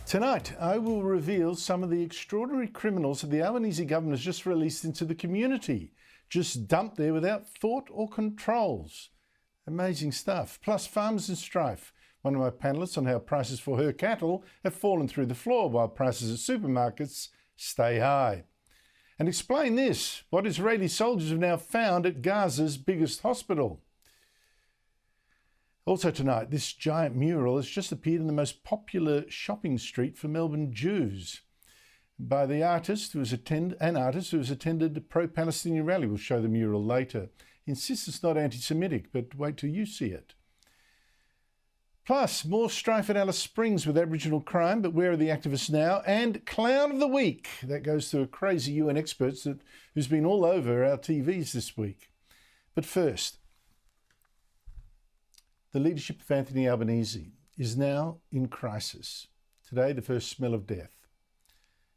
Tonight, I will reveal some of the extraordinary criminals that the Albanese government has just released into the community, just dumped there without thought or controls. Amazing stuff. Plus, farmers in strife. One of my panellists on how prices for her cattle have fallen through the floor while prices at supermarkets stay high. And explain this, what Israeli soldiers have now found at Gaza's biggest hospital. Also tonight, this giant mural has just appeared in the most popular shopping street for Melbourne Jews by the artist who has attended a pro-Palestinian rally. We'll show the mural later. He insists it's not anti-Semitic, but wait till you see it. Plus, more strife at Alice Springs with Aboriginal crime, but where are the activists now? And Clown of the Week. That goes to a crazy UN expert who's been all over our TVs this week. But first, the leadership of Anthony Albanese is now in crisis. Today, the first smell of death.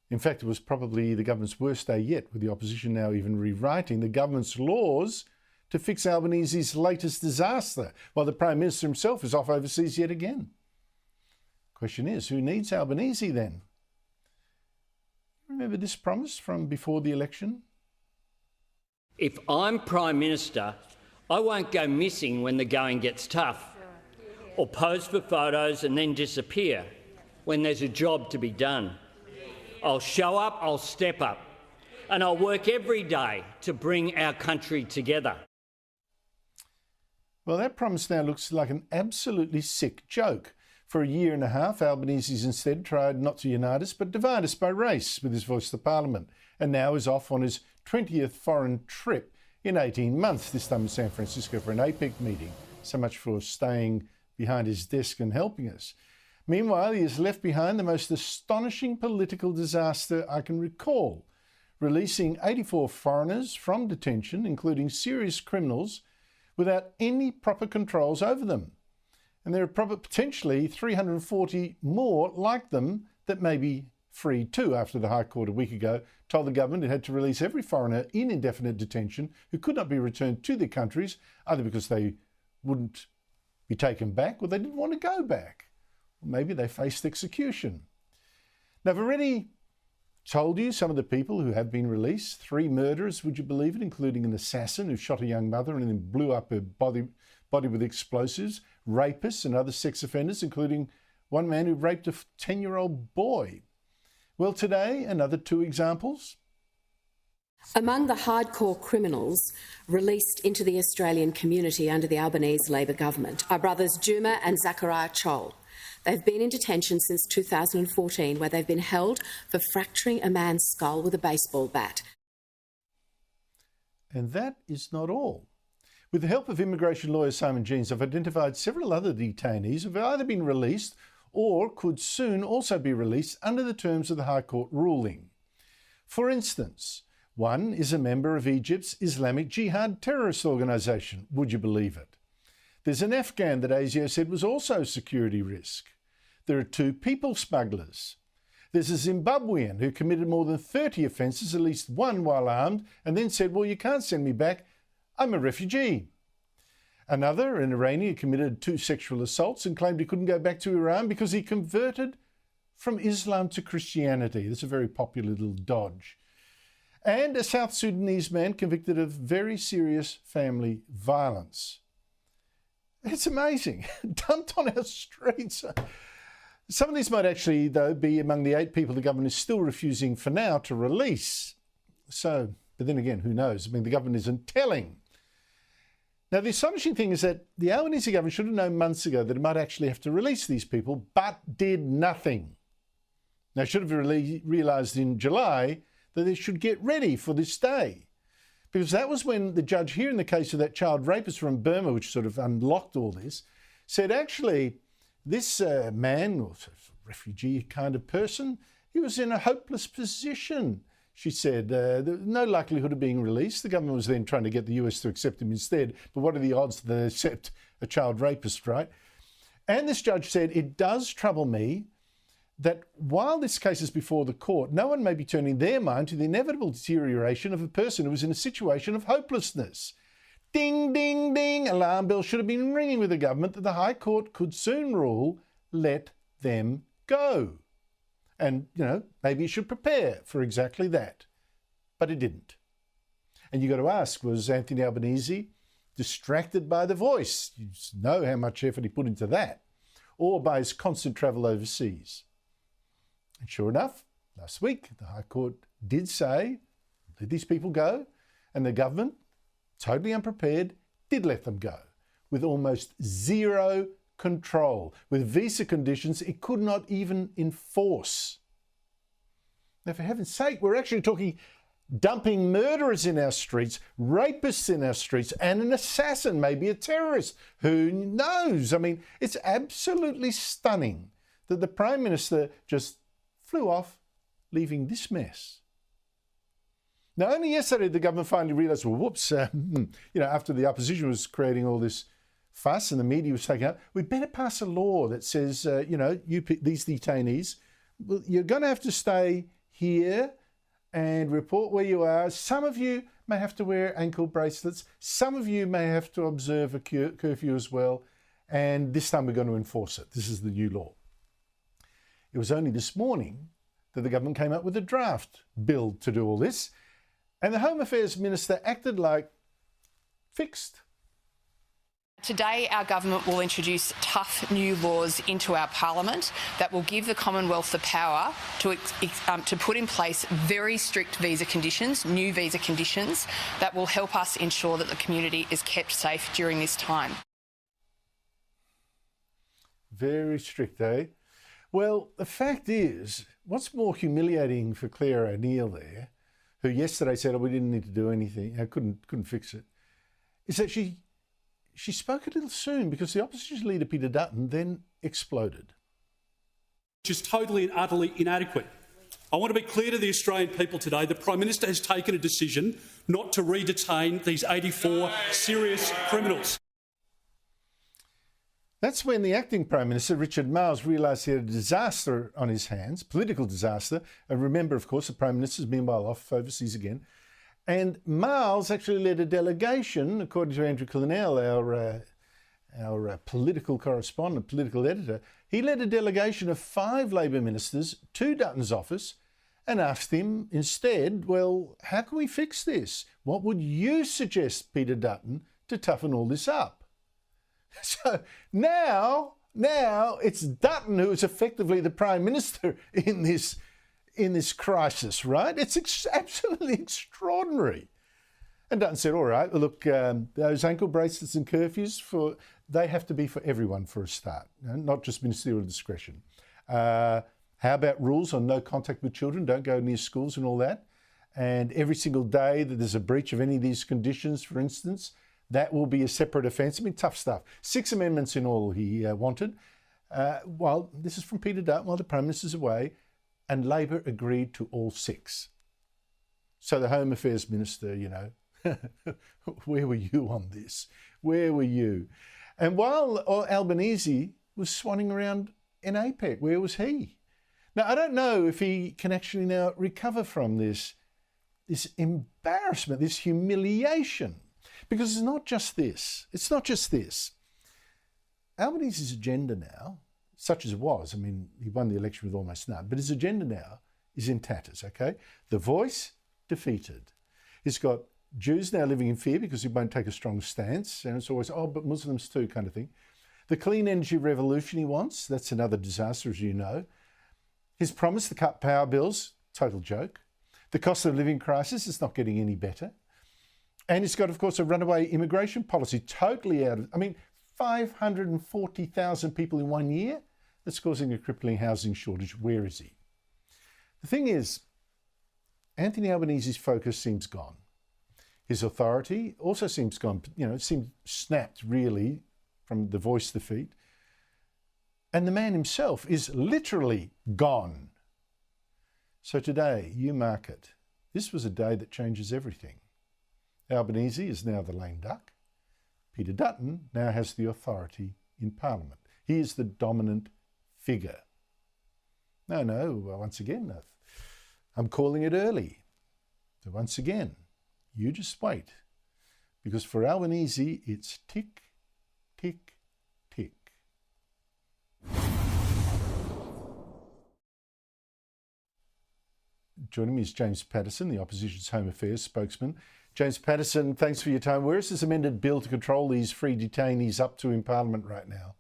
In fact, it was probably the government's worst day yet, with the opposition now even rewriting the government's laws to fix Albanese's latest disaster, while the Prime Minister himself is off overseas yet again. Question is, who needs Albanese then? Remember this promise from before the election? If I'm Prime Minister, I won't go missing when the going gets tough, or pose for photos and then disappear when there's a job to be done. I'll show up, I'll step up, and I'll work every day to bring our country together. Well, that promise now looks like an absolutely sick joke. For a year and a half, Albanese's instead tried not to unite us, but divide us by race with his voice to Parliament, and now is off on his 20th foreign trip in 18 months, this time in San Francisco for an APEC meeting. So much for staying behind his desk and helping us. Meanwhile, he has left behind the most astonishing political disaster I can recall, releasing 84 foreigners from detention, including serious criminals, without any proper controls over them. And there are potentially 340 more like them that may be free too, after the High Court a week ago told the government it had to release every foreigner in indefinite detention who could not be returned to their countries, either because they wouldn't be taken back or they didn't want to go back. Or maybe they faced execution. Now, I've already told you some of the people who have been released. 3 murderers, would you believe it, including an assassin who shot a young mother and then blew up her body with explosives, rapists and other sex offenders, including one man who raped a 10-year-old boy. Well, today, another 2 examples. Among the hardcore criminals released into the Australian community under the Albanese Labor government are brothers Juma and Zachariah Chol. They've been in detention since 2014, where they've been held for fracturing a man's skull with a baseball bat. And that is not all. With the help of immigration lawyer Simon Jeans, I've identified several other detainees who have either been released or could soon also be released under the terms of the High Court ruling. For instance, one is a member of Egypt's Islamic Jihad terrorist organisation. Would you believe it? There's an Afghan that ASIO said was also a security risk. There are 2 people smugglers. There's a Zimbabwean who committed more than 30 offences, at least one while armed, and then said, well, you can't send me back, I'm a refugee. Another, an Iranian, committed 2 sexual assaults and claimed he couldn't go back to Iran because he converted from Islam to Christianity. That's a very popular little dodge. And a South Sudanese man convicted of very serious family violence. It's amazing. Dumped on our streets. Some of these might actually, though, be among the 8 people the government is still refusing for now to release. So, but then again, who knows? I mean, the government isn't telling. Now, the astonishing thing is that the Albanese government should have known months ago that it might actually have to release these people, but did nothing. Now, should have realised in July that they should get ready for this day. Because that was when the judge here in the case of that child rapist from Burma, which sort of unlocked all this, said actually this man, or sort of refugee kind of person, he was in a hopeless position. She said there was no likelihood of being released. The government was then trying to get the US to accept him instead. But what are the odds that they accept a child rapist, right? And this judge said, it does trouble me that while this case is before the court, no one may be turning their mind to the inevitable deterioration of a person who was in a situation of hopelessness. Ding, ding, ding. Alarm bells should have been ringing with the government that the High Court could soon rule, let them go. And, maybe it should prepare for exactly that. But it didn't. And you got to ask, was Anthony Albanese distracted by the voice? You know how much effort he put into that. Or by his constant travel overseas. And sure enough, last week, the High Court did say, let these people go. And the government, totally unprepared, did let them go. With almost zero control. With visa conditions it could not even enforce. Now, for heaven's sake, we're actually talking dumping murderers in our streets, rapists in our streets, and an assassin, maybe a terrorist. Who knows? I mean, it's absolutely stunning that the Prime Minister just flew off, leaving this mess. Now, only yesterday the government finally realised, well, whoops, after the opposition was creating all this fuss and the media was taking out, we'd better pass a law that says, these detainees, well, you're going to have to stay here and report where you are. Some of you may have to wear ankle bracelets. Some of you may have to observe a curfew as well. And this time we're going to enforce it. This is the new law. It was only this morning that the government came up with a draft bill to do all this. And the Home Affairs Minister acted like fixed. Today, our government will introduce tough new laws into our parliament that will give the Commonwealth the power to put in place very strict visa conditions, new visa conditions, that will help us ensure that the community is kept safe during this time. Very strict, eh? Well, the fact is, what's more humiliating for Claire O'Neill there, who yesterday said, we didn't need to do anything, I couldn't fix it, is that she spoke a little soon because the opposition leader, Peter Dutton, then exploded. Which is totally and utterly inadequate. I want to be clear to the Australian people today, the Prime Minister has taken a decision not to re-detain these 84 serious criminals. That's when the acting Prime Minister, Richard Marles, realised he had a disaster on his hands, political disaster. And remember, of course, the Prime Minister's meanwhile off overseas again. And Marles actually led a delegation, according to Andrew Collinell, our political correspondent, political editor. He led a delegation of 5 Labor ministers to Dutton's office and asked him instead, well, how can we fix this? What would you suggest, Peter Dutton, to toughen all this up? So now it's Dutton who is effectively the Prime Minister in this crisis, right? It's absolutely extraordinary. And Dutton said, all right, look, those ankle bracelets and curfews, they have to be for everyone for a start, not just ministerial discretion. How about rules on no contact with children, don't go near schools and all that? And every single day that there's a breach of any of these conditions, for instance, that will be a separate offence. I mean, tough stuff. 6 amendments in all he wanted. Well, this is from Peter Dutton while the Prime Minister's away, and Labor agreed to all 6. So the Home Affairs Minister, where were you on this? Where were you? And while Albanese was swanning around in APEC, where was he? Now, I don't know if he can actually now recover from this embarrassment, this humiliation. Because it's not just this. It's not just this. Albanese's agenda now, such as it was, I mean, he won the election with almost none, but his agenda now is in tatters, okay? The Voice, defeated. He's got Jews now living in fear because he won't take a strong stance, and it's always, but Muslims too, kind of thing. The clean energy revolution he wants, that's another disaster, as you know. His promise to cut power bills, total joke. The cost of living crisis is not getting any better. And it's got, of course, a runaway immigration policy, totally out of, 540,000 people in 1 year. That's causing a crippling housing shortage. Where is he? The thing is, Anthony Albanese's focus seems gone. His authority also seems gone, it seems snapped really from the Voice defeat. And the man himself is literally gone. So today, you mark it. This was a day that changes everything. Albanese is now the lame duck. Peter Dutton now has the authority in Parliament. He is the dominant figure. No, once again, I'm calling it early. So once again, you just wait. Because for Albanese, it's tick, tick, tick. joining me is James Patterson, the opposition's Home Affairs spokesman. James Patterson, thanks for your time. Where is this amended bill to control these free detainees up to in Parliament right now?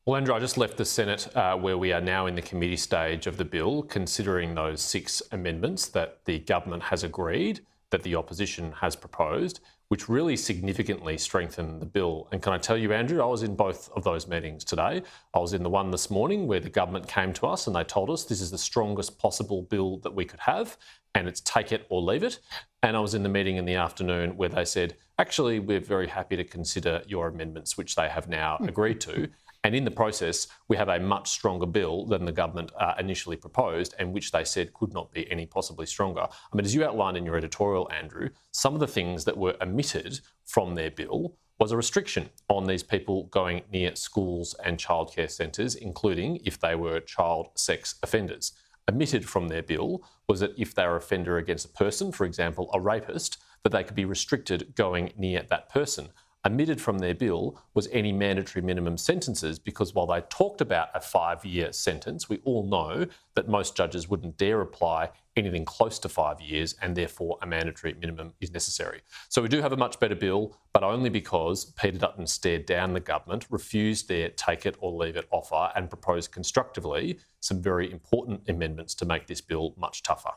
Well, Andrew, I just left the Senate where we are now in the committee stage of the bill, considering those 6 amendments that the government has agreed, that the opposition has proposed, which really significantly strengthen the bill. And can I tell you, Andrew, I was in both of those meetings today. I was in the one this morning where the government came to us and they told us this is the strongest possible bill that we could have, and it's take it or leave it. And I was in the meeting in the afternoon where they said, actually, we're very happy to consider your amendments, which they have now agreed to. And in the process, we have a much stronger bill than the government initially proposed, and which they said could not be any possibly stronger. I mean, as you outlined in your editorial, Andrew, some of the things that were omitted from their bill was a restriction on these people going near schools and childcare centres, including if they were child sex offenders. Omitted from their bill was that if they were an offender against a person, for example, a rapist, that they could be restricted going near that person. Omitted from their bill was any mandatory minimum sentences, because while they talked about a 5-year sentence, we all know that most judges wouldn't dare apply anything close to 5 years, and therefore a mandatory minimum is necessary. So we do have a much better bill, but only because Peter Dutton stared down the government, refused their take it or leave it offer, and proposed constructively some very important amendments to make this bill much tougher.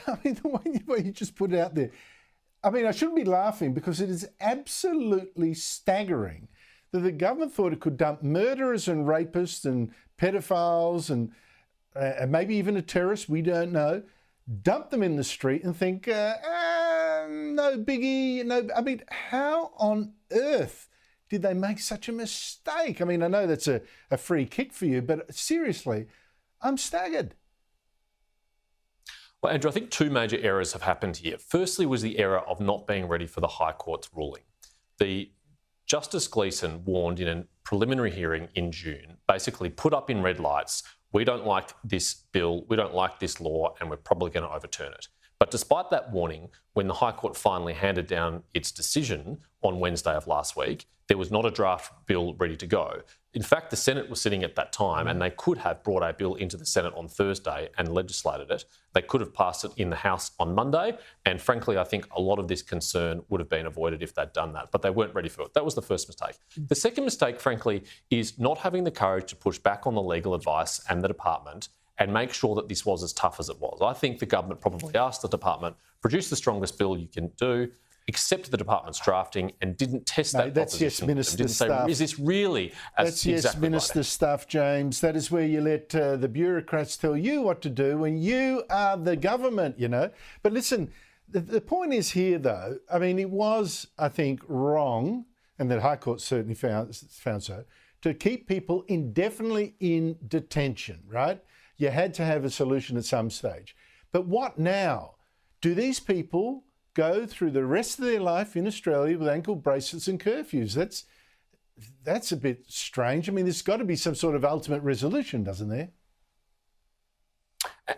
I mean, the way you just put it out there, I mean, I shouldn't be laughing because it is absolutely staggering that the government thought it could dump murderers and rapists and pedophiles and maybe even a terrorist, we don't know, dump them in the street and think, no biggie, no. I mean, how on earth did they make such a mistake? I mean, I know that's a free kick for you, but seriously, I'm staggered. Well, Andrew, I think 2 major errors have happened here. Firstly was the error of not being ready for the High Court's ruling. The Justice Gleeson warned in a preliminary hearing in June, basically put up in red lights, we don't like this bill, we don't like this law, and we're probably going to overturn it. But despite that warning, when the High Court finally handed down its decision on Wednesday of last week, there was not a draft bill ready to go. In fact, the Senate was sitting at that time and they could have brought a bill into the Senate on Thursday and legislated it. They could have passed it in the House on Monday. And frankly, I think a lot of this concern would have been avoided if they'd done that. But they weren't ready for it. That was the first mistake. The second mistake, frankly, is not having the courage to push back on the legal advice and the department and make sure that this was as tough as it was. I think the government probably asked the department, produce the strongest bill you can do, accept the department's drafting, and didn't test that that's proposition. Yes Minister stuff. Is this really That's exactly Yes Minister right? stuff, James. That is where you let the bureaucrats tell you what to do when you are the government, you know. But listen, the point is here, though, I mean, it was, I think, wrong, and the High Court certainly found so, to keep people indefinitely in detention, right? You had to have a solution at some stage. But what now? Do these people go through the rest of their life in Australia with ankle bracelets and curfews? That's a bit strange. I mean, there's got to be some sort of ultimate resolution, doesn't there?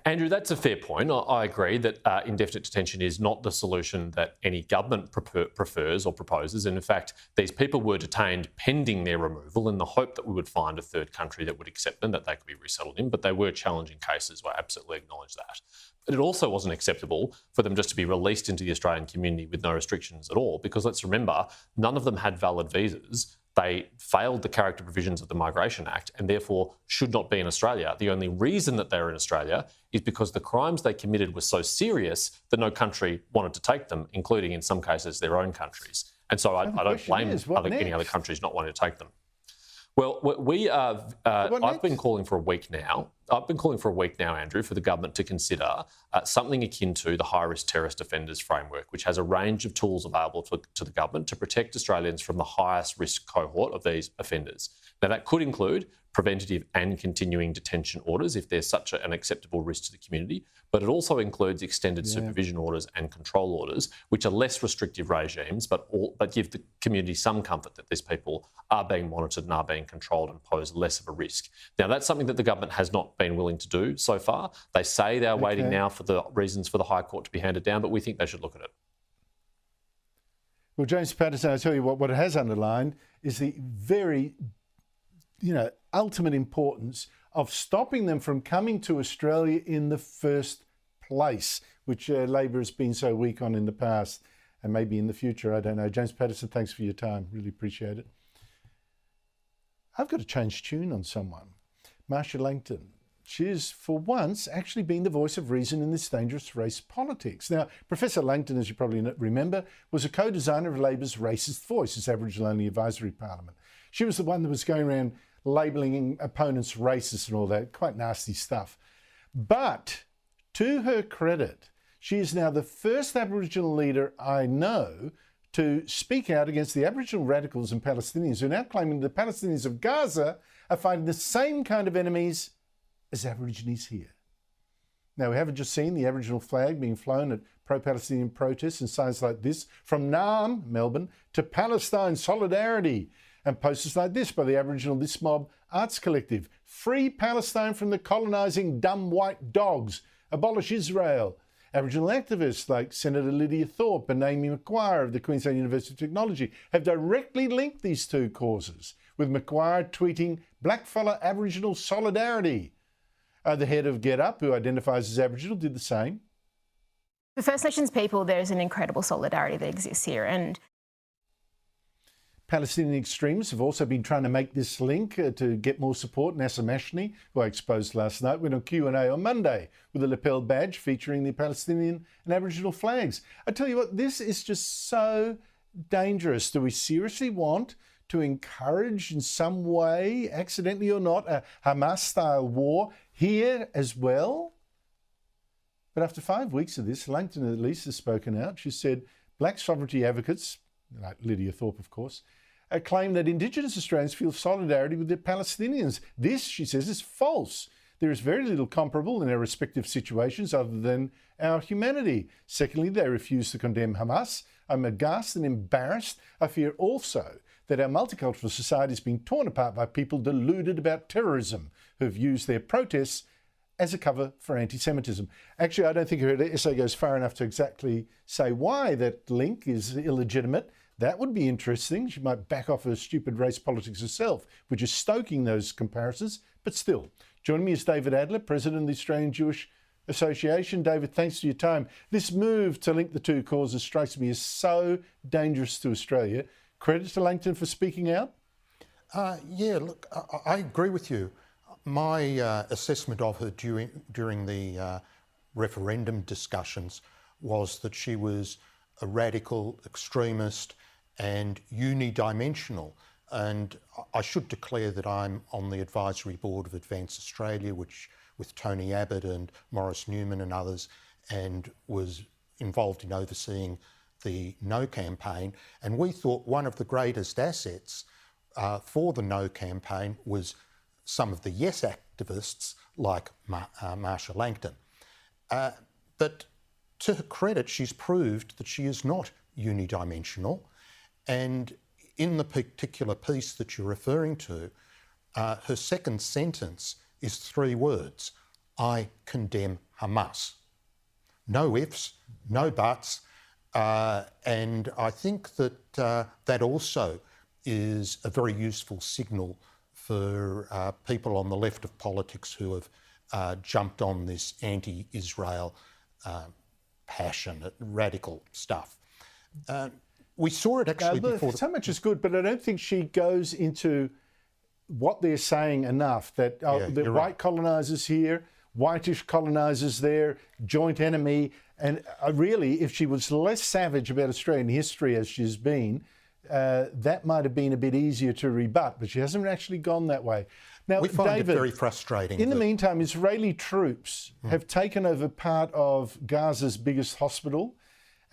Andrew, that's a fair point. I agree that indefinite detention is not the solution that any government prefers or proposes. And in fact, these people were detained pending their removal in the hope that we would find a third country that would accept them, that they could be resettled in. But they were challenging cases. I absolutely acknowledge that. But it also wasn't acceptable for them just to be released into the Australian community with no restrictions at all, because let's remember, none of them had valid visas. They failed the character provisions of the Migration Act and therefore should not be in Australia. The only reason that they're in Australia is because the crimes they committed were so serious that no country wanted to take them, including in some cases their own countries. And so I don't blame any other countries not wanting to take them. Well, I've been calling for a week now. Andrew, for the government to consider something akin to the high-risk terrorist offenders framework, which has a range of tools available to the government to protect Australians from the highest risk cohort of these offenders. Now, that could include preventative and continuing detention orders if there's such an acceptable risk to the community, but it also includes extended supervision orders and control orders, which are less restrictive regimes, but give the community some comfort that these people are being monitored and are being controlled and pose less of a risk. Now, that's something that the government has not been willing to do so far. They say they're waiting now for the reasons for the High Court to be handed down, but we think they should look at it. Well, James Patterson, I tell you what it has underlined is the very, ultimate importance of stopping them from coming to Australia in the first place, which Labor has been so weak on in the past and maybe in the future. I don't know. James Patterson, thanks for your time. Really appreciate it. I've got to change tune on someone. Marsha Langton. She's, for once, actually been the voice of reason in this dangerous race politics. Now, Professor Langton, as you probably remember, was a co-designer of Labor's Racist Voice, its Aboriginal-only advisory parliament. She was the one that was going around labelling opponents racist and all that, quite nasty stuff. But, to her credit, she is now the first Aboriginal leader I know to speak out against the Aboriginal radicals and Palestinians who are now claiming the Palestinians of Gaza are fighting the same kind of enemies as Aborigines here. Now, we haven't just seen the Aboriginal flag being flown at pro-Palestinian protests and signs like this, from Naarm, Melbourne, to Palestine Solidarity, and posters like this by the Aboriginal This Mob Arts Collective. Free Palestine from the colonising dumb white dogs. Abolish Israel. Aboriginal activists like Senator Lydia Thorpe and Amy Macquarie of the Queensland University of Technology have directly linked these two causes, with Macquarie tweeting "Blackfella Aboriginal Solidarity." The head of Get Up, who identifies as Aboriginal, did the same. For First Nations people, there is an incredible solidarity that exists here. And Palestinian extremists have also been trying to make this link to get more support. Nasser Mashni, who I exposed last night, went on Q&A on Monday with a lapel badge featuring the Palestinian and Aboriginal flags. I tell you what, this is just so dangerous. Do we seriously want to encourage in some way, accidentally or not, a Hamas-style war here as well? But after 5 weeks of this, Langton at least has spoken out. She said black sovereignty advocates, like Lydia Thorpe of course, claim that Indigenous Australians feel solidarity with the Palestinians. This, she says, is false. There is very little comparable in our respective situations other than our humanity. Secondly, they refuse to condemn Hamas. I'm aghast and embarrassed. I fear also that our multicultural society is being torn apart by people deluded about terrorism who have used their protests as a cover for anti-Semitism. Actually, I don't think her essay goes far enough to exactly say why that link is illegitimate. That would be interesting. She might back off her stupid race politics herself, which is stoking those comparisons, but still. Joining me is David Adler, President of the Australian Jewish Association. David, thanks for your time. This move to link the two causes strikes me as so dangerous to Australia. Credit to Langton for speaking out? Yeah, look, I agree with you. My assessment of her during the referendum discussions was that she was a radical extremist and unidimensional. And I should declare that I'm on the advisory board of Advance Australia, which with Tony Abbott and Maurice Newman and others, and was involved in overseeing the No campaign. And we thought one of the greatest assets for the No campaign was some of the Yes activists like Marsha Langton. But to her credit, she's proved that she is not unidimensional. And in the particular piece that you're referring to, her second sentence is 3 words: I condemn Hamas. No ifs, no buts. And I think that that also is a very useful signal for people on the left of politics who have jumped on this anti-Israel passionate, radical stuff. We saw it actually before. So much is good, but I don't think she goes into what they're saying enough, that the white colonisers here, whitish colonisers there, joint enemy. And really, if she was less savage about Australian history as she's been, that might have been a bit easier to rebut, but she hasn't actually gone that way. Now, we find David, it very frustrating. In the meantime, Israeli troops have taken over part of Gaza's biggest hospital,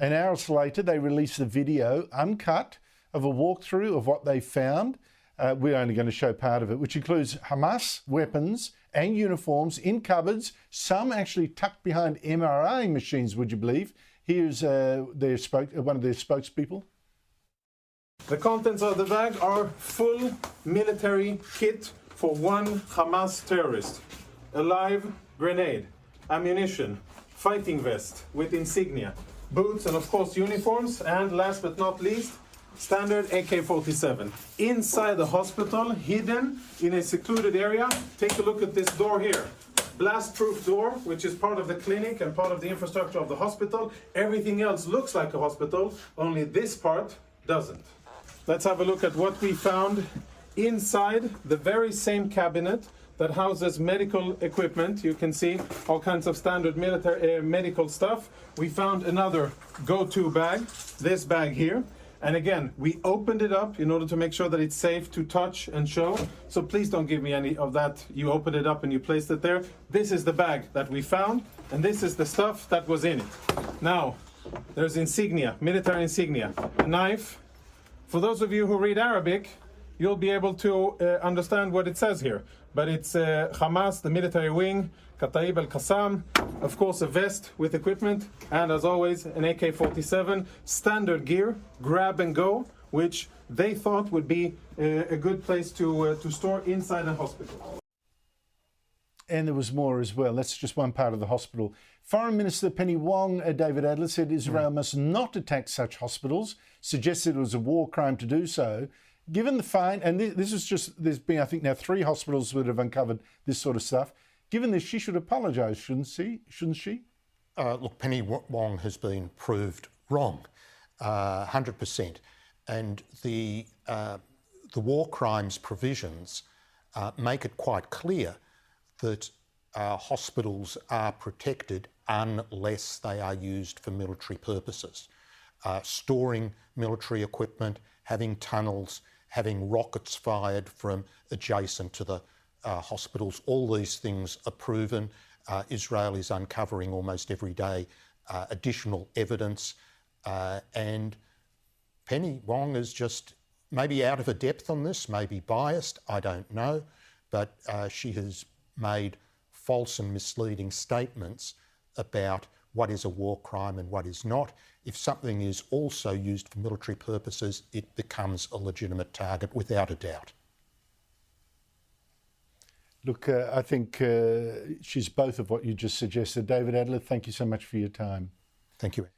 and hours later they released a video, uncut, of a walkthrough of what they found. We're only going to show part of it, which includes Hamas weapons and uniforms in cupboards, some actually tucked behind MRI machines, would you believe? Here's one of their spokespeople. The contents of the bag are full military kit for one Hamas terrorist: a live grenade, ammunition, fighting vest with insignia, boots and of course uniforms, and last but not least, standard AK-47. Inside the hospital, hidden in a secluded area. Take a look at this door here. Blast-proof door, which is part of the clinic and part of the infrastructure of the hospital. Everything else looks like a hospital, only this part doesn't. Let's have a look at what we found inside the very same cabinet that houses medical equipment. You can see all kinds of standard military medical stuff. We found another go-to bag, this bag here. And again, we opened it up in order to make sure that it's safe to touch and show. So please don't give me any of that. You opened it up and you placed it there. This is the bag that we found, and this is the stuff that was in it. Now, there's insignia, military insignia, a knife. For those of you who read Arabic, you'll be able to understand what it says here. But it's Hamas, the military wing, Kataib al-Qassam, of course a vest with equipment, and as always an AK-47, standard gear, grab and go, which they thought would be a good place to store inside a hospital. And there was more as well. That's just one part of the hospital. Foreign Minister Penny Wong, David Adler, said Israel must not attack such hospitals, suggested it was a war crime to do so. Given the fine, and this is just, there's been, I think, now 3 hospitals that have uncovered this sort of stuff. Given this, she should apologise, shouldn't she? Look, Penny Wong has been proved wrong, 100%. And the war crimes provisions make it quite clear that hospitals are protected unless they are used for military purposes. Storing military equipment, having tunnels, having rockets fired from adjacent to the hospitals, all these things are proven. Israel is uncovering almost every day additional evidence, and Penny Wong is just maybe out of her depth on this, maybe biased, I don't know, but she has made false and misleading statements about what is a war crime and what is not. If something is also used for military purposes, it becomes a legitimate target without a doubt. Look, I think she's both of what you just suggested. David Adler, thank you so much for your time. Thank you.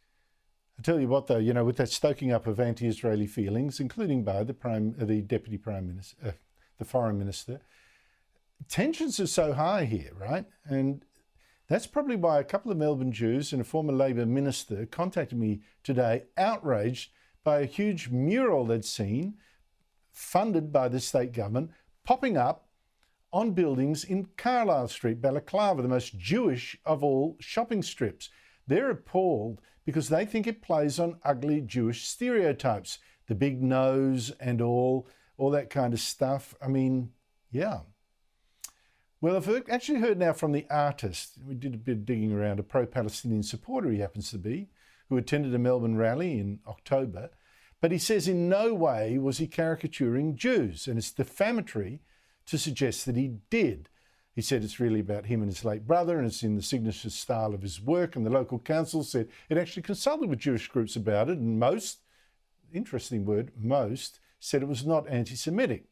I tell you what, though, you know, with that stoking up of anti-Israeli feelings, including by the Deputy Prime Minister, the Foreign Minister, tensions are so high here, right? And that's probably why a couple of Melbourne Jews and a former Labor minister contacted me today, outraged by a huge mural they'd seen, funded by the state government, popping up on buildings in Carlisle Street, Balaclava, the most Jewish of all shopping strips. They're appalled because they think it plays on ugly Jewish stereotypes, the big nose and all that kind of stuff. I mean, yeah. Well, I've actually heard now from the artist, we did a bit of digging around, a pro-Palestinian supporter he happens to be, who attended a Melbourne rally in October, but he says in no way was he caricaturing Jews, and it's defamatory to suggest that he did. He said it's really about him and his late brother, and it's in the signature style of his work, and the local council said it actually consulted with Jewish groups about it, and most, interesting word, most, said it was not anti-Semitic.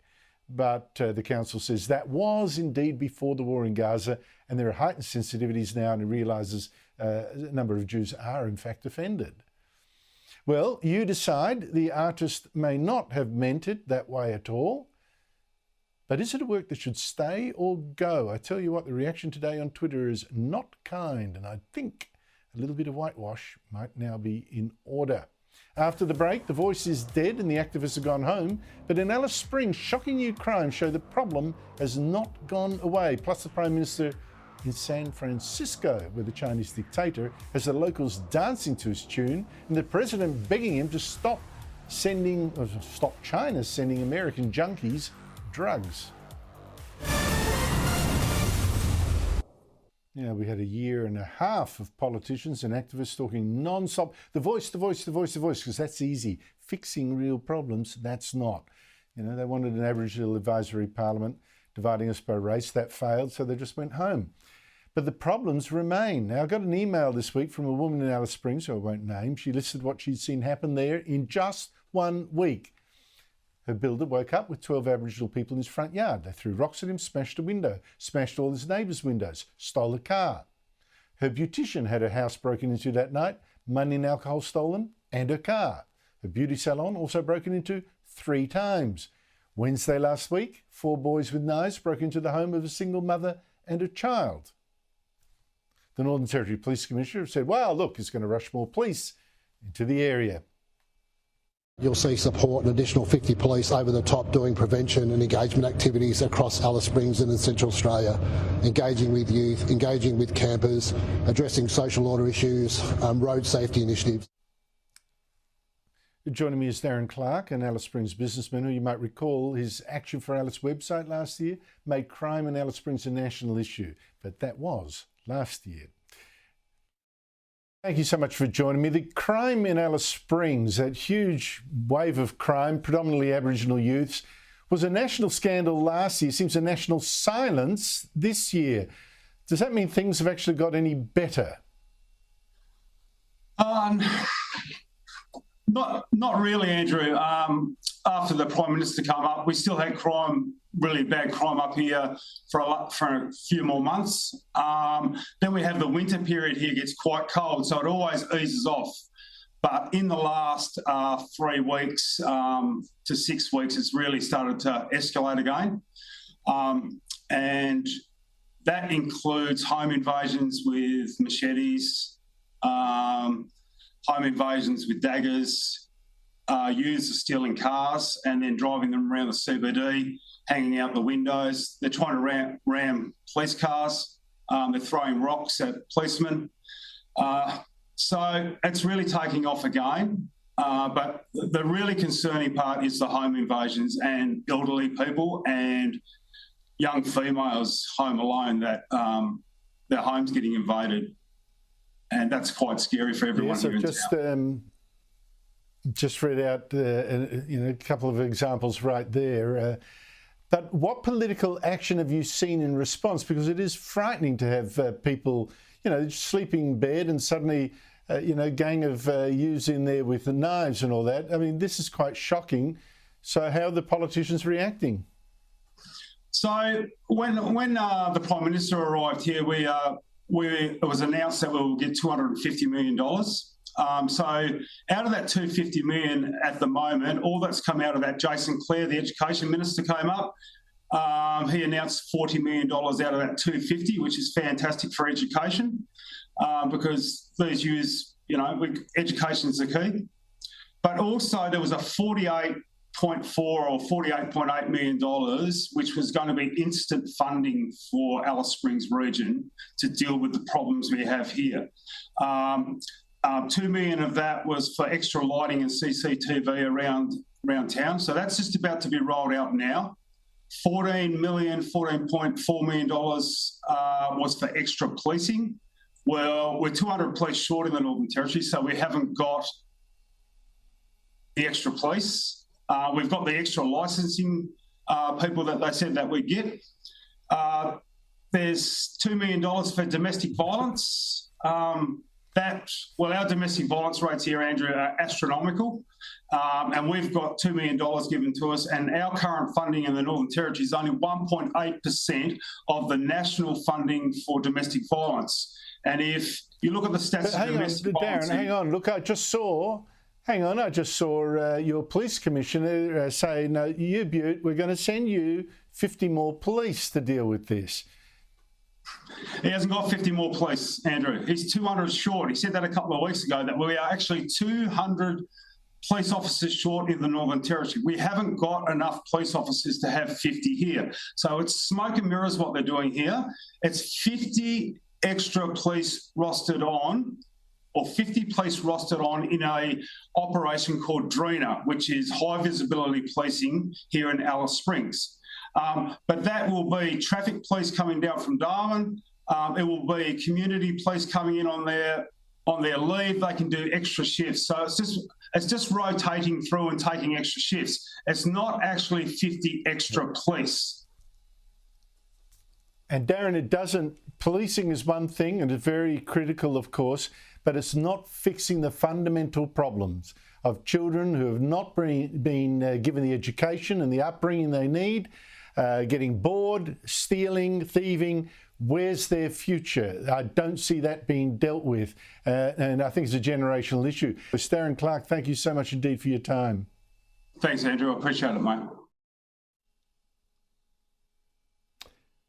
But the council says that was indeed before the war in Gaza, and there are heightened sensitivities now, and it realises a number of Jews are in fact offended. Well, you decide. The artist may not have meant it that way at all. But is it a work that should stay or go? I tell you what, the reaction today on Twitter is not kind, and I think a little bit of whitewash might now be in order. After the break, the voice is dead and the activists have gone home. But in Alice Springs, shocking new crimes show the problem has not gone away. Plus, the Prime Minister in San Francisco, where the Chinese dictator has the locals dancing to his tune, and the president begging him to stop China sending American junkies drugs. Yeah, we had a year and a half of politicians and activists talking non-stop. The voice, because that's easy. Fixing real problems, that's not. You know, they wanted an Aboriginal advisory parliament dividing us by race. That failed, so they just went home. But the problems remain. Now, I got an email this week from a woman in Alice Springs, who I won't name. She listed what she'd seen happen there in just 1 week. Her builder woke up with 12 Aboriginal people in his front yard. They threw rocks at him, smashed a window, smashed all his neighbours' windows, stole a car. Her beautician had her house broken into that night, money and alcohol stolen, and her car. A beauty salon also broken into 3 times. Wednesday last week, 4 boys with knives broke into the home of a single mother and a child. The Northern Territory Police Commissioner said, wow, look, it's going to rush more police into the area. You'll see support an additional 50 police over the top doing prevention and engagement activities across Alice Springs and in Central Australia, engaging with youth, engaging with campers, addressing social order issues, road safety initiatives. Joining me is Darren Clark, an Alice Springs businessman who you might recall his Action for Alice website last year made crime in Alice Springs a national issue, but that was last year. Thank you so much for joining me. The crime in Alice Springs, that huge wave of crime, predominantly Aboriginal youths, was a national scandal last year. Seems a national silence this year. Does that mean things have actually got any better? Not really, Andrew. After the Prime Minister came up, we still had crime, really bad crime up here for a few more months. Then we have the winter period here, gets quite cold, so it always eases off. But in the last 3 weeks to 6 weeks, it's really started to escalate again. And that includes home invasions with machetes, home invasions with daggers, youths are stealing cars and then driving them around the CBD, hanging out the windows. They're trying to ram police cars. They're throwing rocks at policemen. So it's really taking off again. But the really concerning part is the home invasions and elderly people and young females home alone that their home's getting invaded. And that's quite scary for everyone. Yes, I've just read out a couple of examples right there. But what political action have you seen in response? Because it is frightening to have people, sleeping in bed and suddenly, gang of youths in there with the knives and all that. I mean, this is quite shocking. So how are the politicians reacting? So when the Prime Minister arrived here, it was announced that we will get $250 million. So out of that $250 million at the moment, all that's come out of that, Jason Clare, the Education Minister, came up. He announced $40 million out of that $250, which is fantastic for education because these youths, education is the key. But also there was a $48.4 or $48.8 million, which was going to be instant funding for Alice Springs region to deal with the problems we have here. $2 million of that was for extra lighting and CCTV around town. So that's just about to be rolled out now. $14.4 million was for extra policing. Well, we're 200 police short in the Northern Territory, so we haven't got the extra police. We've got the extra licensing people that they said that we get. There's $2 million for domestic violence. Our domestic violence rates here, Andrew, are astronomical. And we've got $2 million given to us. And our current funding in the Northern Territory is only 1.8% of the national funding for domestic violence. And if you look at the stats of domestic violence... Darren, hang on. Look, I just saw your police commissioner say, no, you Butte, we're going to send you 50 more police to deal with this. He hasn't got 50 more police, Andrew. He's 200 short. He said that a couple of weeks ago, that we are actually 200 police officers short in the Northern Territory. We haven't got enough police officers to have 50 here. So it's smoke and mirrors what they're doing here. It's 50 extra police rostered on, or 50 police rostered on in a operation called DRENA, which is high visibility policing here in Alice Springs. But that will be traffic police coming down from Darwin. It will be community police coming in on their leave. They can do extra shifts. So it's just rotating through and taking extra shifts. It's not actually 50 extra police. And Darren, policing is one thing and it's very critical, of course, but it's not fixing the fundamental problems of children who have not been given the education and the upbringing they need. getting bored, stealing, thieving. Where's their future? I don't see that being dealt with, and I think it's a generational issue. Darren Clark, thank you so much indeed for your time. Thanks, Andrew. I appreciate it, mate.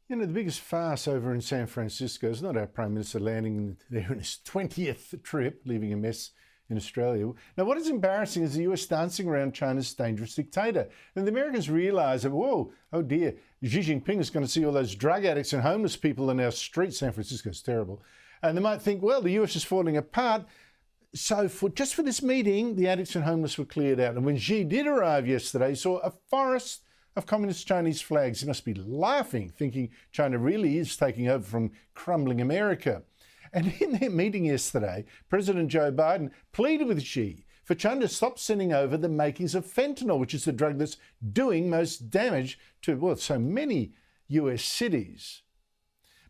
You know, the biggest farce over in San Francisco is not our Prime Minister landing there on his 20th trip, leaving a mess in Australia. Now, what is embarrassing is the US dancing around China's dangerous dictator. And the Americans realise that, whoa, oh dear, Xi Jinping is going to see all those drug addicts and homeless people in our streets. San Francisco is terrible. And they might think, well, the US is falling apart. So just for this meeting, the addicts and homeless were cleared out. And when Xi did arrive yesterday, he saw a forest of communist Chinese flags. He must be laughing, thinking China really is taking over from crumbling America. And in their meeting yesterday, President Joe Biden pleaded with Xi for China to stop sending over the makings of fentanyl, which is the drug that's doing most damage to, well, so many US cities.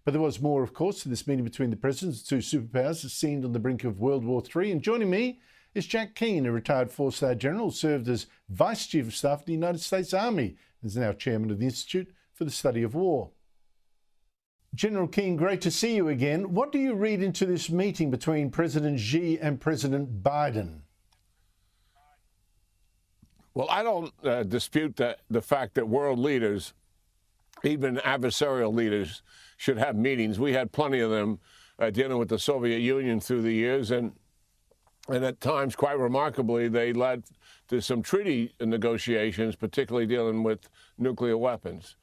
But there was more, of course, to this meeting between the presidents, the two superpowers that seemed on the brink of World War III. And joining me is Jack Keane, a retired four-star general, served as Vice Chief of Staff of the United States Army, and is now chairman of the Institute for the Study of War. General Keane, great to see you again. What do you read into this meeting between President Xi and President Biden? Well, I don't dispute the fact that world leaders, even adversarial leaders, should have meetings. We had plenty of them dealing with the Soviet Union through the years, and at times, quite remarkably, they led to some treaty negotiations, particularly dealing with nuclear weapons.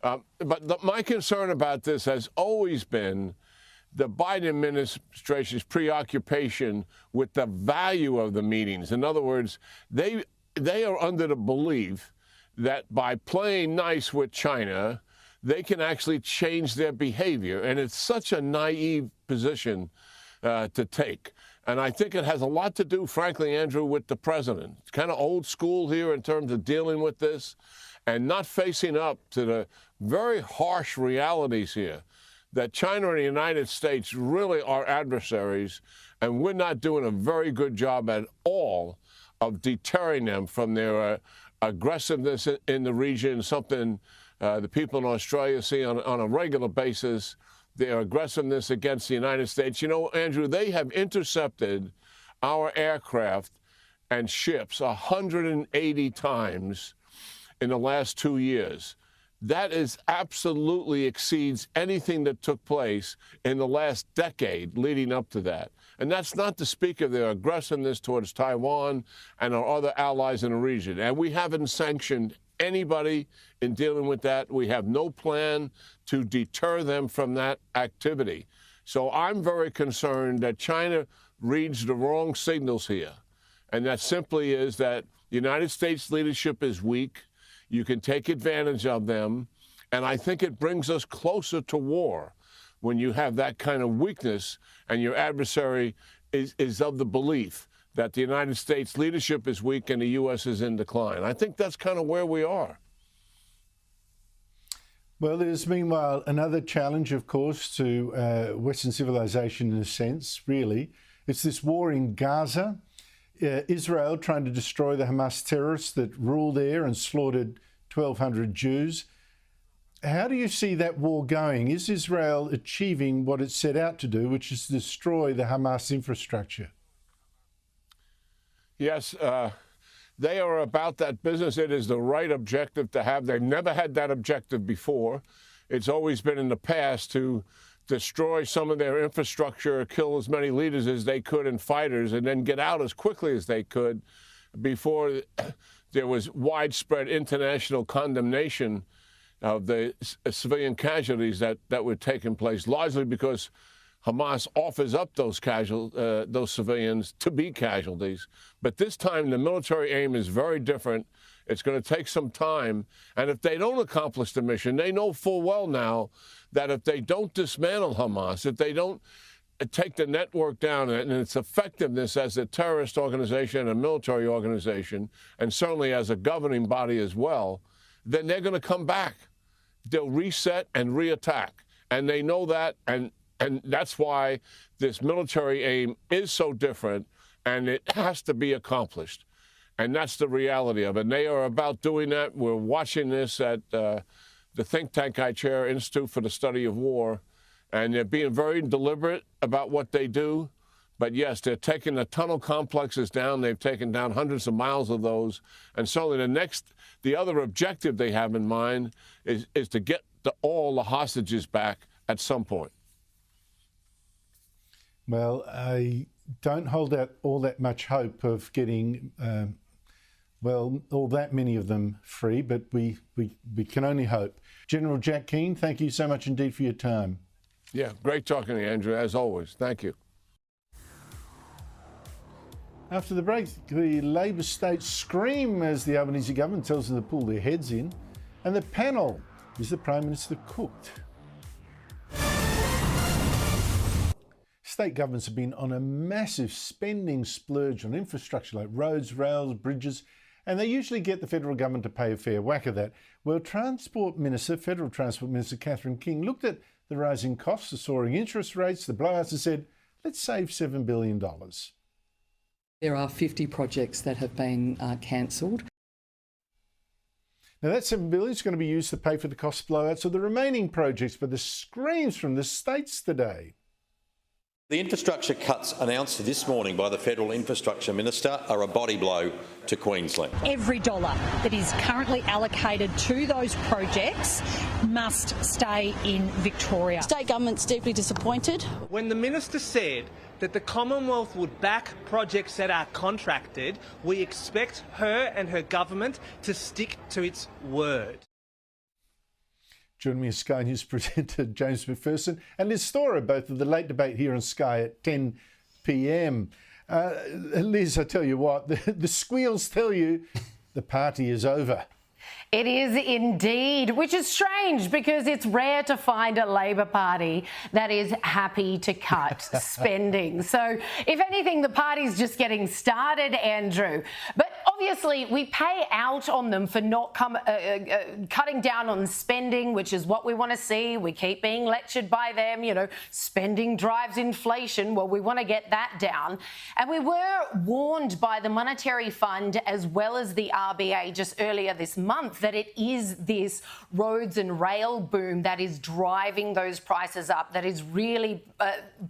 But my concern about this has always been the Biden administration's preoccupation with the value of the meetings. In other words, they are under the belief that by playing nice with China, they can actually change their behavior. And it's such a naive position to take. And I think it has a lot to do, frankly, Andrew, with the president. It's kind of old school here in terms of dealing with this and not facing up to the very harsh realities here that China and the United States really are adversaries, and we're not doing a very good job at all of deterring them from their aggressiveness in the region, something the people in Australia see on a regular basis, their aggressiveness against the United States. You know, Andrew, they have intercepted our aircraft and ships 180 times in the last 2 years. That is absolutely exceeds anything that took place in the last decade leading up to that. And that's not to speak of their aggressiveness towards Taiwan and our other allies in the region. And we haven't sanctioned anybody in dealing with that. We have no plan to deter them from that activity. So I'm very concerned that China reads the wrong signals here. And that simply is that the United States leadership is weak. You can take advantage of them. And I think it brings us closer to war when you have that kind of weakness and your adversary is of the belief that the United States leadership is weak and the U.S. is in decline. I think that's kind of where we are. Well, there's meanwhile another challenge, of course, to Western civilization in a sense, really. It's this war in Gaza. Israel trying to destroy the Hamas terrorists that rule there and slaughtered 1,200 Jews. How do you see that war going? Is Israel achieving what it set out to do, which is destroy the Hamas infrastructure? Yes, they are about that business. It is the right objective to have. They've never had that objective before. It's always been in the past to destroy some of their infrastructure, kill as many leaders as they could and fighters, and then get out as quickly as they could before there was widespread international condemnation of the civilian casualties that were taking place, largely because Hamas offers up those civilians to be casualties. But this time, the military aim is very different. It's going to take some time. And if they don't accomplish the mission, they know full well now that if they don't dismantle Hamas, if they don't take the network down and its effectiveness as a terrorist organization and a military organization, and certainly as a governing body as well, then they're going to come back. They'll reset and reattack. And they know that, and that's why this military aim is so different, and it has to be accomplished. And that's the reality of it. And they are about doing that. We're watching this at the think tank I chair, Institute for the Study of War, and they're being very deliberate about what they do. But yes, they're taking the tunnel complexes down. They've taken down hundreds of miles of those. And certainly the other objective they have in mind is to get all the hostages back at some point. Well, I don't hold out all that much hope of getting, all that many of them free, but we can only hope. General Jack Keane, thank you so much indeed for your time. Yeah, great talking to you, Andrew, as always. Thank you. After the break, the Labor states scream as the Albanese government tells them to pull their heads in. And the panel, is the Prime Minister cooked? State governments have been on a massive spending splurge on infrastructure like roads, rails, bridges, and they usually get the federal government to pay a fair whack of that. Well, Federal Transport Minister Catherine King looked at the rising costs, the soaring interest rates, the blowouts, and said, let's save $7 billion. There are 50 projects that have been cancelled. Now that $7 billion is going to be used to pay for the cost blowouts of the remaining projects, but the screams from the states today. The infrastructure cuts announced this morning by the Federal Infrastructure Minister are a body blow to Queensland. Every dollar that is currently allocated to those projects must stay in Victoria. State government's deeply disappointed. When the Minister said that the Commonwealth would back projects that are contracted, we expect her and her government to stick to its word. Joining me is Sky News presenter James McPherson and Liz Storer, both of the late debate here on Sky at 10 p.m. Liz, I tell you what, the squeals tell you the party is over. It is indeed, which is strange because it's rare to find a Labor Party that is happy to cut spending. So, if anything, the party's just getting started, Andrew. But obviously, we pay out on them for not cutting down on spending, which is what we want to see. We keep being lectured by them, spending drives inflation. Well, we want to get that down. And we were warned by the Monetary Fund as well as the RBA just earlier this month that it is this roads and rail boom that is driving those prices up, that is really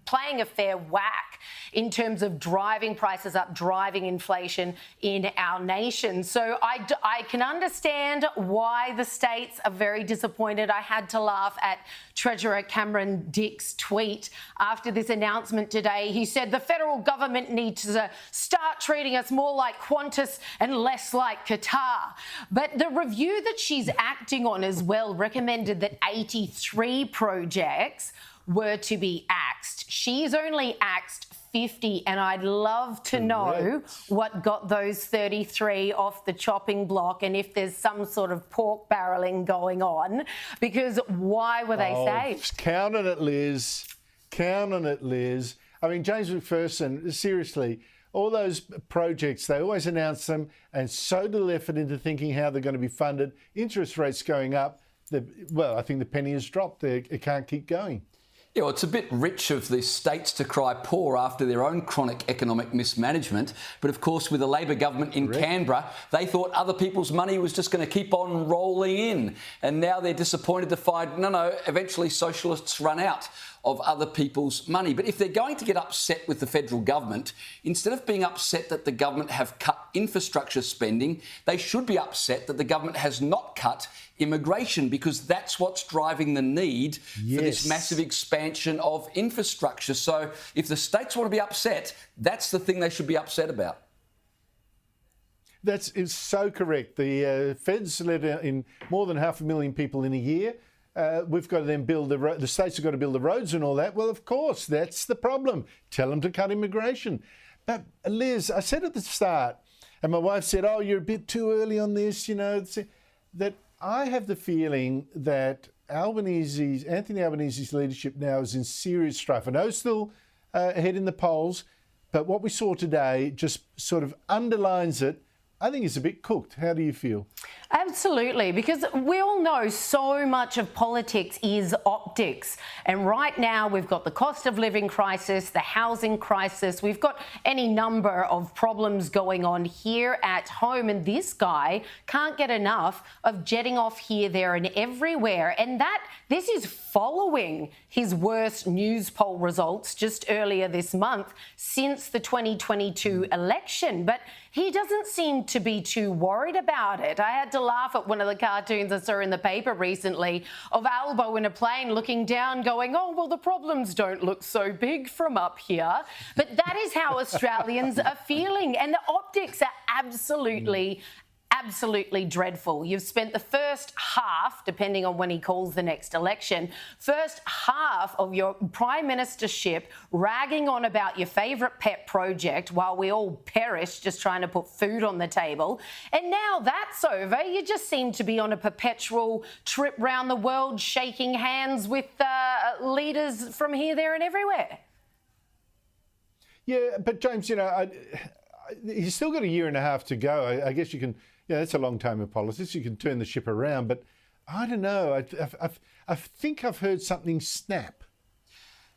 playing a fair whack in terms of driving prices up, driving inflation in our nation. So I can understand why the states are very disappointed. I had to laugh at Treasurer Cameron Dick's tweet after this announcement today. He said the federal government needs to start treating us more like Qantas and less like Qatar. But the review that she's acting on as well recommended that 83 projects were to be axed. She's only axed 50, and I'd love to know what got those 33 off the chopping block and if there's some sort of pork barrelling going on, because why were they saved? Count on it, Liz. Count on it, Liz. I mean, James McPherson, seriously, all those projects, they always announce them and so little effort into thinking how they're going to be funded. Interest rates going up. I think the penny has dropped. It can't keep going. Yeah, well, it's a bit rich of the states to cry poor after their own chronic economic mismanagement. But of course, with the Labor government in Canberra, they thought other people's money was just going to keep on rolling in. And now they're disappointed to find, no, eventually socialists run out of other people's money. But if they're going to get upset with the federal government, instead of being upset that the government have cut infrastructure spending, they should be upset that the government has not cut immigration, because that's what's driving the need for this massive expansion of infrastructure. So if the states want to be upset, that's the thing they should be upset about. That is so correct. The feds let in more than 500,000 people in a year. We've got to then build the states have got to build the roads and all that. Well, of course, that's the problem. Tell them to cut immigration. But Liz, I said at the start, and my wife said, "Oh, you're a bit too early on this," that I have the feeling that Anthony Albanese's leadership now is in serious strife. I know he's still ahead in the polls, but what we saw today just sort of underlines it I think it's a bit cooked. How do you feel? Absolutely, because we all know so much of politics is optics. And right now we've got the cost of living crisis, the housing crisis, we've got any number of problems going on here at home. And this guy can't get enough of jetting off here, there and everywhere. And this is following his worst news poll results just earlier this month since the 2022 election. But he doesn't seem to be too worried about it. I had to laugh at one of the cartoons I saw in the paper recently of Albo in a plane looking down going, oh, well, the problems don't look so big from up here. But that is how Australians are feeling. And the optics are absolutely dreadful. You've spent the first half, depending on when he calls the next election, first half of your prime ministership ragging on about your favourite pet project while we all perish just trying to put food on the table. And now that's over, you just seem to be on a perpetual trip round the world shaking hands with leaders from here, there and everywhere. Yeah, but James, he's still got a year and a half to go. I guess you can... Yeah, that's a long time in politics. You can turn the ship around, but I don't know. I think I've heard something snap.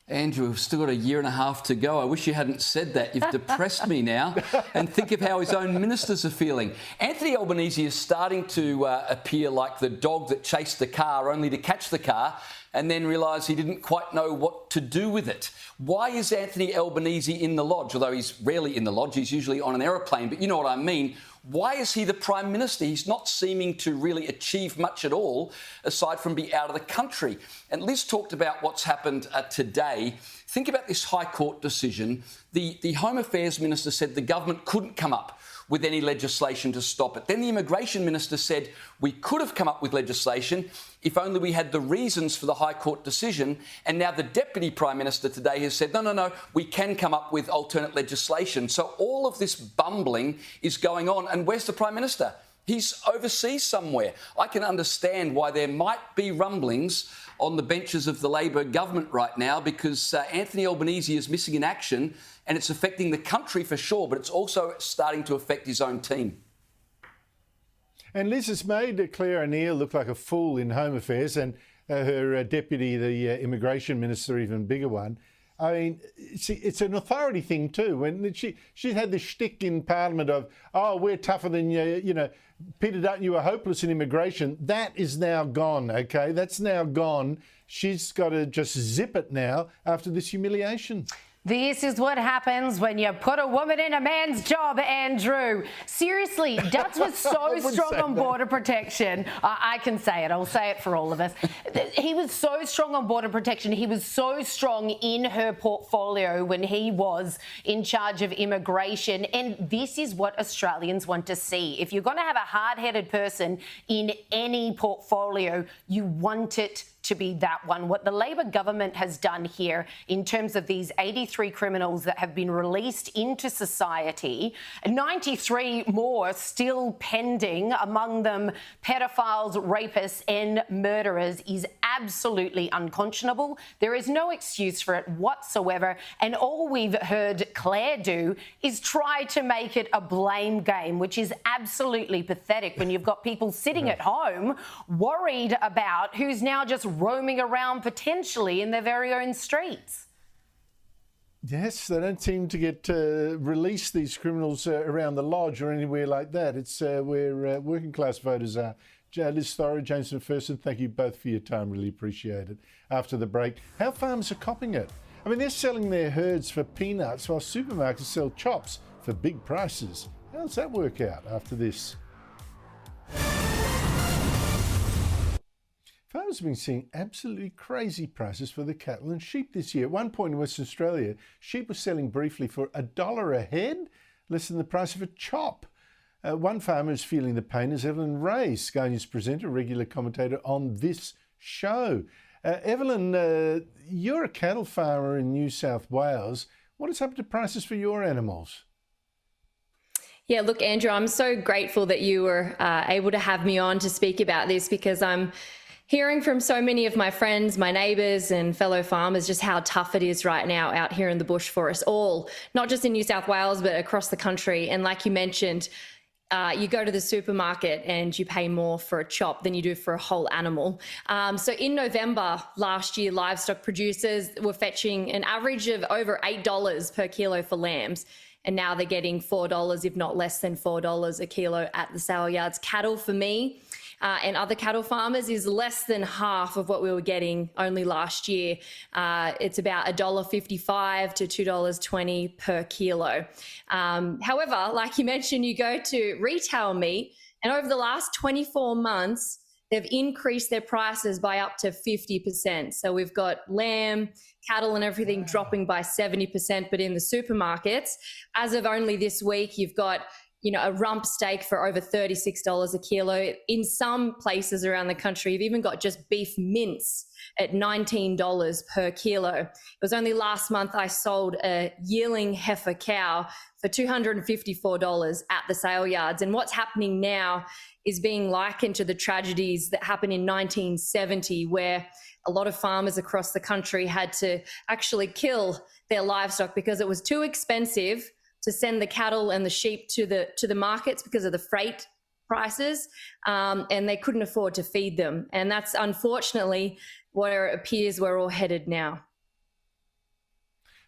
Andrew, we've still got a year and a half to go. I wish you hadn't said that. You've depressed me now. And think of how his own ministers are feeling. Anthony Albanese is starting to appear like the dog that chased the car only to catch the car and then realise he didn't quite know what to do with it. Why is Anthony Albanese in the lodge? Although he's rarely in the lodge, he's usually on an aeroplane, but you know what I mean. Why is he the Prime Minister? He's not seeming to really achieve much at all, aside from be out of the country. And Liz talked about what's happened today. Think about this High Court decision. The Home Affairs Minister said the government couldn't come up with any legislation to stop it. Then the Immigration Minister said we could have come up with legislation if only we had the reasons for the High Court decision. And now the Deputy Prime Minister today has said, no, we can come up with alternate legislation. So all of this bumbling is going on. And where's the Prime Minister? He's overseas somewhere. I can understand why there might be rumblings on the benches of the Labor government right now because Anthony Albanese is missing in action and it's affecting the country for sure, but it's also starting to affect his own team. And Liz has made Claire O'Neill look like a fool in Home Affairs and her deputy, the Immigration Minister, even bigger one. I mean, it's an authority thing too. When she had this shtick in Parliament of, oh, we're tougher than you, Peter Dutton, you were hopeless in immigration. That is now gone, okay? That's now gone. She's got to just zip it now after this humiliation. This is what happens when you put a woman in a man's job, Andrew. Seriously, Dutz was so strong on border protection. I can say it. I'll say it for all of us. He was so strong on border protection. He was so strong in her portfolio when he was in charge of immigration. And this is what Australians want to see. If you're going to have a hard-headed person in any portfolio, you want it to be that one. What the Labor government has done here in terms of these 83 criminals that have been released into society, 93 more still pending, among them pedophiles, rapists and murderers, is absolutely unconscionable. There is no excuse for it whatsoever. And all we've heard Claire do is try to make it a blame game, which is absolutely pathetic when you've got people sitting at home worried about who's now just roaming around potentially in their very own streets. Yes, they don't seem to get release these criminals around the lodge or anywhere like that. It's where working class voters are. Liz Thorough, James McPherson, thank you both for your time. Really appreciate it. After the break, how farmers are copping it. I mean, they're selling their herds for peanuts while supermarkets sell chops for big prices. How does that work out after this? Farmers have been seeing absolutely crazy prices for the cattle and sheep this year. At one point in Western Australia, sheep were selling briefly for $1 a head, less than the price of a chop. One farmer is feeling the pain is Evelyn Ray, Sky News presenter, regular commentator on this show. Evelyn, you're a cattle farmer in New South Wales. What has happened to prices for your animals? Yeah, look, Andrew, I'm so grateful that you were able to have me on to speak about this, because I'm hearing from so many of my friends, my neighbours and fellow farmers just how tough it is right now out here in the bush for us all, not just in New South Wales, but across the country. And like you mentioned, you go to the supermarket and you pay more for a chop than you do for a whole animal. So in November last year, livestock producers were fetching an average of over $8 per kilo for lambs. And now they're getting $4, if not less than $4 a kilo at the sale yards. Cattle, for me and other cattle farmers, is less than half of what we were getting only last year. It's about $1.55 to $2.20 per kilo. However, like you mentioned, you go to retail meat, and over the last 24 months, they've increased their prices by up to 50%. So we've got lamb, cattle and everything dropping by 70%, but in the supermarkets, as of only this week, you've got a rump steak for over $36 a kilo. In some places around the country, you've even got just beef mince at $19 per kilo. It was only last month I sold a yearling heifer cow for $254 at the sale yards. And what's happening now is being likened to the tragedies that happened in 1970, where a lot of farmers across the country had to actually kill their livestock because it was too expensive to send the cattle and the sheep to the markets because of the freight prices, and they couldn't afford to feed them. And that's unfortunately where it appears we're all headed now.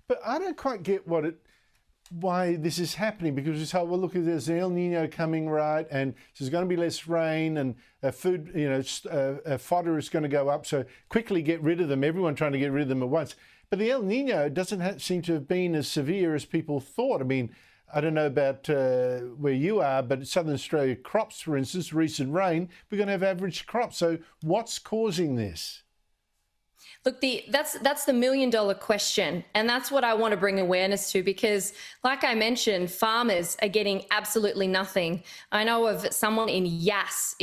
But I don't quite get why this is happening, because we say, well, look, there's an El Nino coming, right, and there's going to be less rain, and food, fodder is going to go up, so quickly get rid of them. Everyone trying to get rid of them at once. But the El Nino doesn't seem to have been as severe as people thought. I mean, I don't know about where you are, but Southern Australia crops, for instance, recent rain, we're going to have average crops. So what's causing this? Look, that's the million-dollar question, and that's what I want to bring awareness to, because, like I mentioned, farmers are getting absolutely nothing. I know of someone in Yass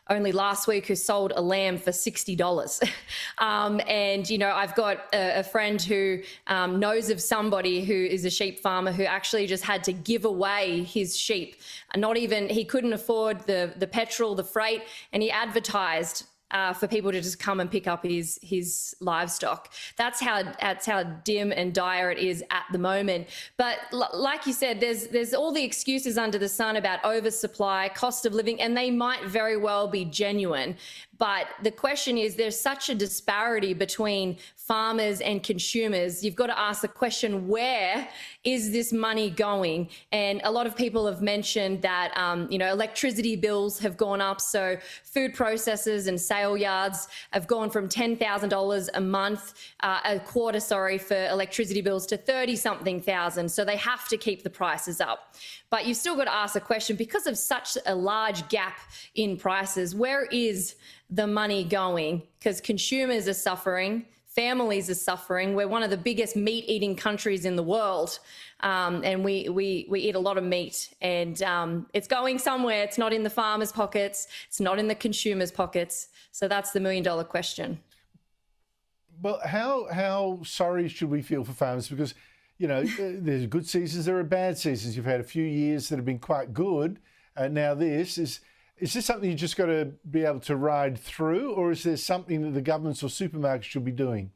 only last week who sold a lamb for $60. And, I've got a friend who knows of somebody who is a sheep farmer who actually just had to give away his sheep. He couldn't afford the petrol, the freight, and he advertised for people to just come and pick up his livestock. That's how dim and dire it is at the moment. But like you said, there's all the excuses under the sun about oversupply, cost of living, and they might very well be genuine. But the question is, there's such a disparity between farmers and consumers. You've got to ask the question, where is this money going? And a lot of people have mentioned that, electricity bills have gone up. So food processors and sale yards have gone from $10,000 a quarter, for electricity bills to 30-something thousand. So they have to keep the prices up. But you've still got to ask the question, because of such a large gap in prices, where is the money going? Because consumers are suffering, families are suffering. We're one of the biggest meat-eating countries in the world, and we eat a lot of meat, and it's going somewhere. It's not in the farmers' pockets. It's not in the consumers' pockets. So that's the million-dollar question. Well, how sorry should we feel for farmers? Because there's good seasons, there are bad seasons. You've had a few years that have been quite good. Now is this something you just got to be able to ride through, or is there something that the governments or supermarkets should be doing?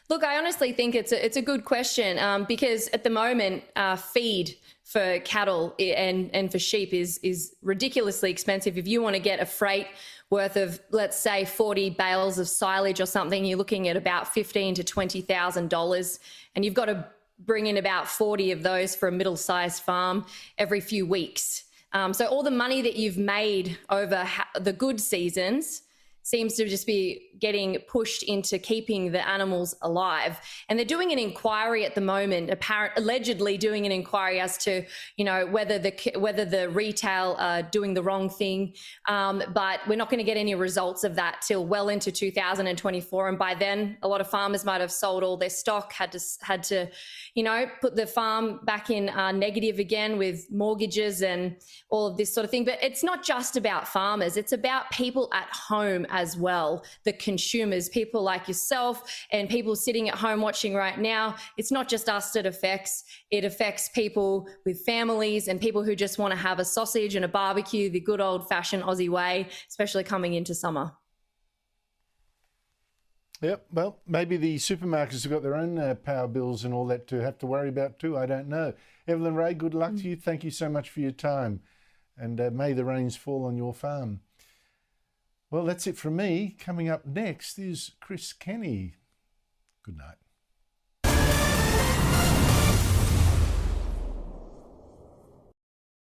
Look, I honestly think it's a good question, because at the moment, feed for cattle and for sheep is ridiculously expensive. If you want to get a freight worth of, let's say, 40 bales of silage or something, you're looking at about $15,000 to $20,000, and you've got to bring in about 40 of those for a middle-sized farm every few weeks. So all the money that you've made over the good seasons seems to just be getting pushed into keeping the animals alive. And they're doing an inquiry at the moment, allegedly doing an inquiry as to, whether the retail are doing the wrong thing. But we're not going to get any results of that till well into 2024. And by then, a lot of farmers might have sold all their stock, had to put the farm back in negative again with mortgages and all of this sort of thing. But it's not just about farmers. It's about people at home as well, the consumers, people like yourself and people sitting at home watching right now. It's not just us that affects. It affects people with families and people who just want to have a sausage and a barbecue the good old-fashioned Aussie way, especially coming into summer. Yep, well, maybe the supermarkets have got their own power bills and all that to have to worry about too. I don't know. Evelyn Ray, good luck to you. Thank you so much for your time. And may the rains fall on your farm. Well, that's it from me. Coming up next is Chris Kenny. Good night.